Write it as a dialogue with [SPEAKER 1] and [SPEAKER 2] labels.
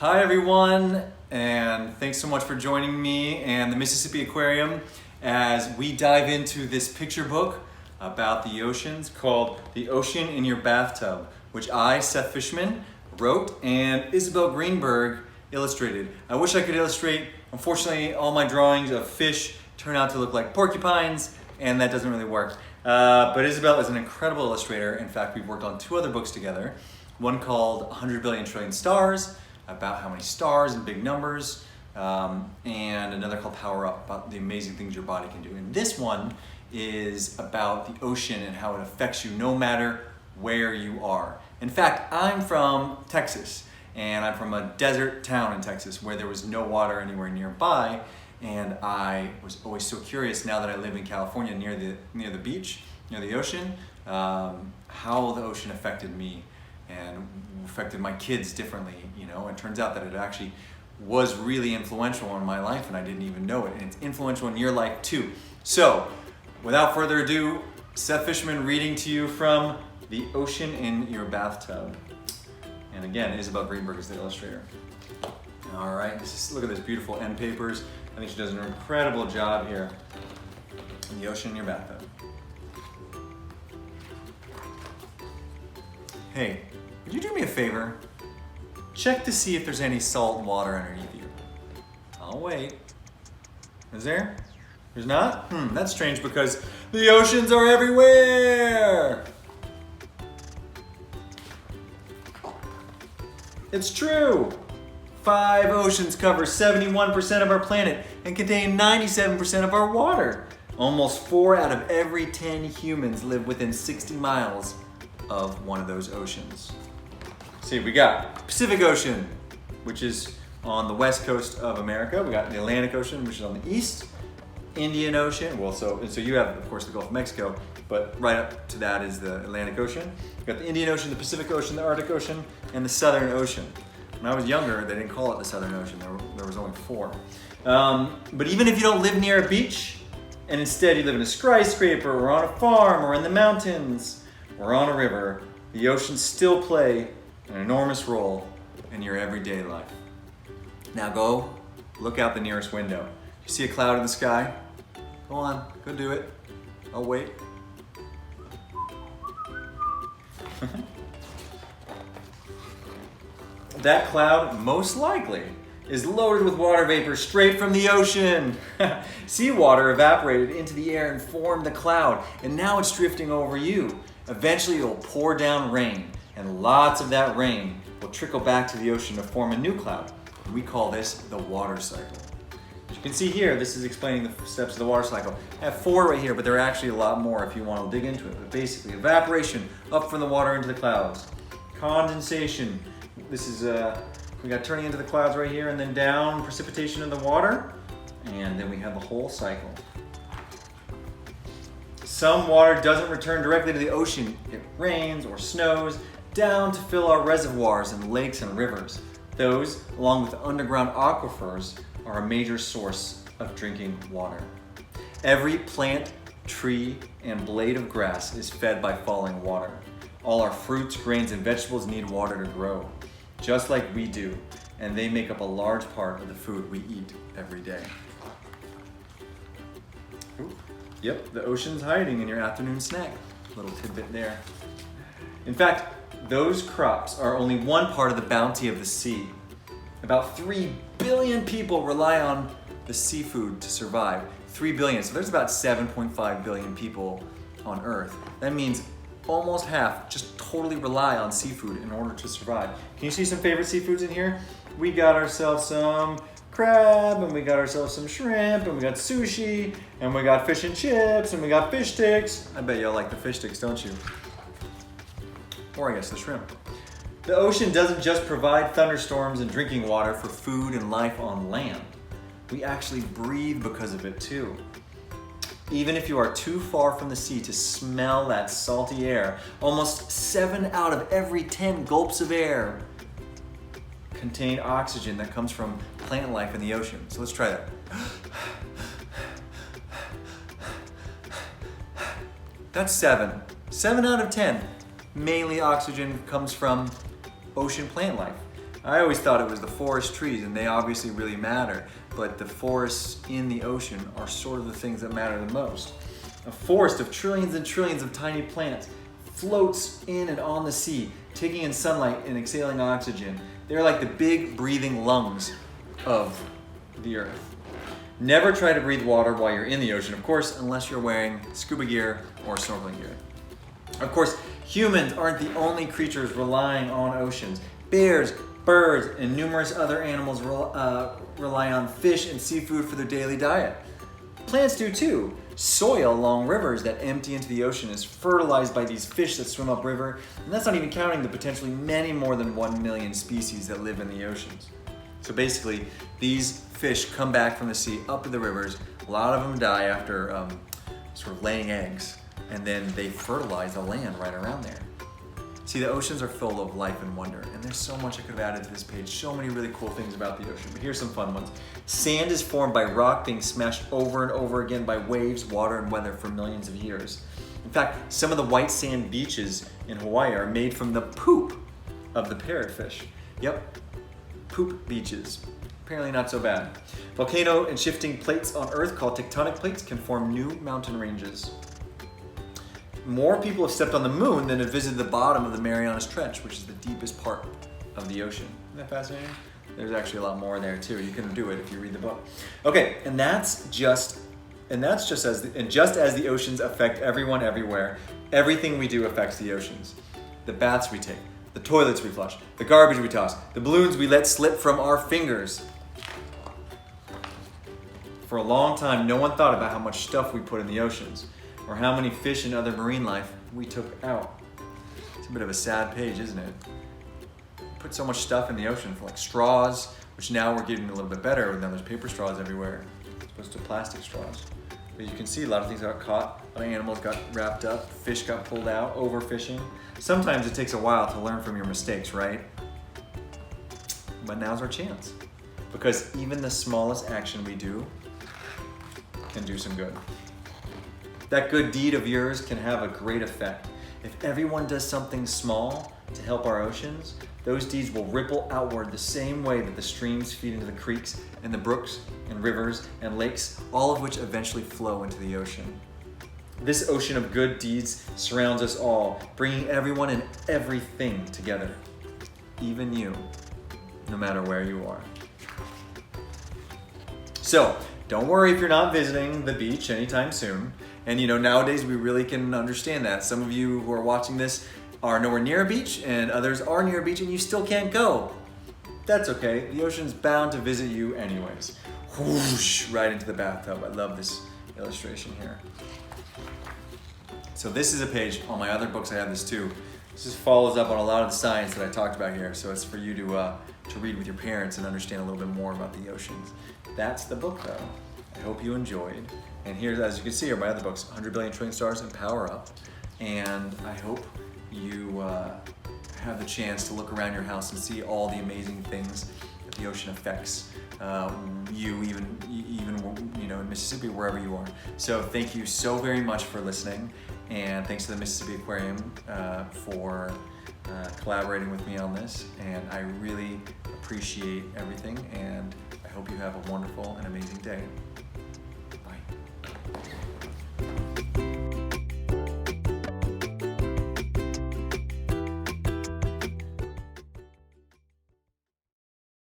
[SPEAKER 1] Hi everyone, and thanks so much for joining me and the Mississippi Aquarium as we dive into this picture book about the oceans called The Ocean in Your Bathtub, which I, Seth Fishman, wrote and Isabel Greenberg illustrated. I wish I could illustrate. Unfortunately, all my drawings of fish turn out to look like porcupines, and that doesn't really work. But Isabel is an incredible illustrator. In fact, we've worked on 2 other books together. One called 100 Billion Trillion Stars, about how many stars and big numbers, and another called Power Up, about the amazing things your body can do. And this one is about the ocean and how it affects you no matter where you are. In fact, I'm from Texas, and I'm from a desert town in Texas where there was no water anywhere nearby, and I was always so curious now that I live in California near the beach, near the ocean, how the ocean affected me and affected my kids differently, you know. It turns out that it actually was really influential in my life and I didn't even know it, and it's influential in your life too. So, without further ado, Seth Fishman reading to you from The Ocean in Your Bathtub. And again, Isabel Greenberg is the illustrator. All right, look at this beautiful end papers. I think she does an incredible job here. The Ocean in Your Bathtub. Hey, would you do me a favor? Check to see if there's any salt water underneath you. I'll wait. Is there? There's not? That's strange because the oceans are everywhere! It's true! 5 oceans cover 71% of our planet and contain 97% of our water. Almost 4 out of every 10 humans live within 60 miles of one of those oceans. See, we got Pacific Ocean, which is on the west coast of America. We got the Atlantic Ocean, which is on the east. Indian Ocean, well, so you have, of course, the Gulf of Mexico, but right up to that is the Atlantic Ocean. We've got the Indian Ocean, the Pacific Ocean, the Arctic Ocean, and the Southern Ocean. When I was younger, they didn't call it the Southern Ocean. There was only 4. But even if you don't live near a beach, and instead you live in a skyscraper, or on a farm, or in the mountains, or on a river, the oceans still play an enormous role in your everyday life. Now go look out the nearest window. You see a cloud in the sky? Go on, go do it. I'll wait. That cloud, most likely, is loaded with water vapor straight from the ocean. Seawater evaporated into the air and formed the cloud, and now it's drifting over you. Eventually it'll pour down rain, and lots of that rain will trickle back to the ocean to form a new cloud. We call this the water cycle. As you can see here, this is explaining the steps of the water cycle. I have 4 right here, but there are actually a lot more if you want to dig into it. But basically, evaporation up from the water into the clouds. Condensation, this is, we got turning into the clouds right here, and then down, precipitation in the water, and then we have the whole cycle. Some water doesn't return directly to the ocean. It rains or snows down to fill our reservoirs and lakes and rivers. Those, along with underground aquifers, are a major source of drinking water. Every plant, tree, and blade of grass is fed by falling water. All our fruits, grains, and vegetables need water to grow, just like we do, and they make up a large part of the food we eat every day. Ooh. Yep, the ocean's hiding in your afternoon snack. Little tidbit there. In fact, those crops are only one part of the bounty of the sea. About 3 billion people rely on the seafood to survive. 3 billion, so there's about 7.5 billion people on Earth. That means almost half just totally rely on seafood in order to survive. Can you see some favorite seafoods in here? We got ourselves some crab, and we got ourselves some shrimp, and we got sushi, and we got fish and chips, and we got fish sticks. I bet y'all like the fish sticks, don't you? Or I guess the shrimp. The ocean doesn't just provide thunderstorms and drinking water for food and life on land. We actually breathe because of it too. Even if you are too far from the sea to smell that salty air, almost 7 out of every 10 gulps of air contain oxygen that comes from plant life in the ocean. So let's try that. That's 7. 7 out of 10. Mainly oxygen comes from ocean plant life. I always thought it was the forest trees, and they obviously really matter, but the forests in the ocean are sort of the things that matter the most. A forest of trillions and trillions of tiny plants floats in and on the sea, taking in sunlight and exhaling oxygen. They're like the big breathing lungs of the earth. Never try to breathe water while you're in the ocean, of course, unless you're wearing scuba gear or snorkeling gear. Of course, humans aren't the only creatures relying on oceans. Bears, birds, and numerous other animals rely on fish and seafood for their daily diet. Plants do too. Soil along rivers that empty into the ocean is fertilized by these fish that swim upriver, and that's not even counting the potentially many more than 1 million species that live in the oceans. So basically, these fish come back from the sea up to the rivers. A lot of them die after sort of laying eggs, and then they fertilize the land right around there. See, the oceans are full of life and wonder, and there's so much I could have added to this page, so many really cool things about the ocean, but here's some fun ones. Sand is formed by rock being smashed over and over again by waves, water, and weather for millions of years. In fact, some of the white sand beaches in Hawaii are made from the poop of the parrotfish. Yep, poop beaches. Apparently not so bad. Volcano and shifting plates on Earth called tectonic plates can form new mountain ranges. More people have stepped on the moon than have visited the bottom of the Marianas Trench, which is the deepest part of the ocean. Isn't that fascinating? There's actually a lot more there too. You can do it if you read the book. Okay, just as the oceans affect everyone everywhere, everything we do affects the oceans. The baths we take, the toilets we flush, the garbage we toss, the balloons we let slip from our fingers. For a long time, no one thought about how much stuff we put in the oceans, or how many fish and other marine life we took out. It's a bit of a sad page, isn't it? We put so much stuff in the ocean, for like straws, which now we're getting a little bit better. Now there's paper straws everywhere, as opposed to plastic straws. But you can see a lot of things got caught, a lot of animals got wrapped up, fish got pulled out, overfishing. Sometimes it takes a while to learn from your mistakes, right? But now's our chance. Because even the smallest action we do can do some good. That good deed of yours can have a great effect. If everyone does something small to help our oceans, those deeds will ripple outward the same way that the streams feed into the creeks and the brooks and rivers and lakes, all of which eventually flow into the ocean. This ocean of good deeds surrounds us all, bringing everyone and everything together, even you, no matter where you are. So, don't worry if you're not visiting the beach anytime soon. And nowadays we really can understand that. Some of you who are watching this are nowhere near a beach, and others are near a beach and you still can't go. That's okay, the ocean's bound to visit you anyways. Whoosh, right into the bathtub. I love this illustration here. So this is a page, on my other books I have this too. This just follows up on a lot of the science that I talked about here, so it's for you to read with your parents and understand a little bit more about the oceans. That's the book though. I hope you enjoyed. And here, as you can see, are my other books, 100 Billion Trillion Stars and Power Up. And I hope you have the chance to look around your house and see all the amazing things that the ocean affects you, even in Mississippi, wherever you are. So thank you so very much for listening, and thanks to the Mississippi Aquarium for collaborating with me on this. And I really appreciate everything, and I hope you have a wonderful and amazing day.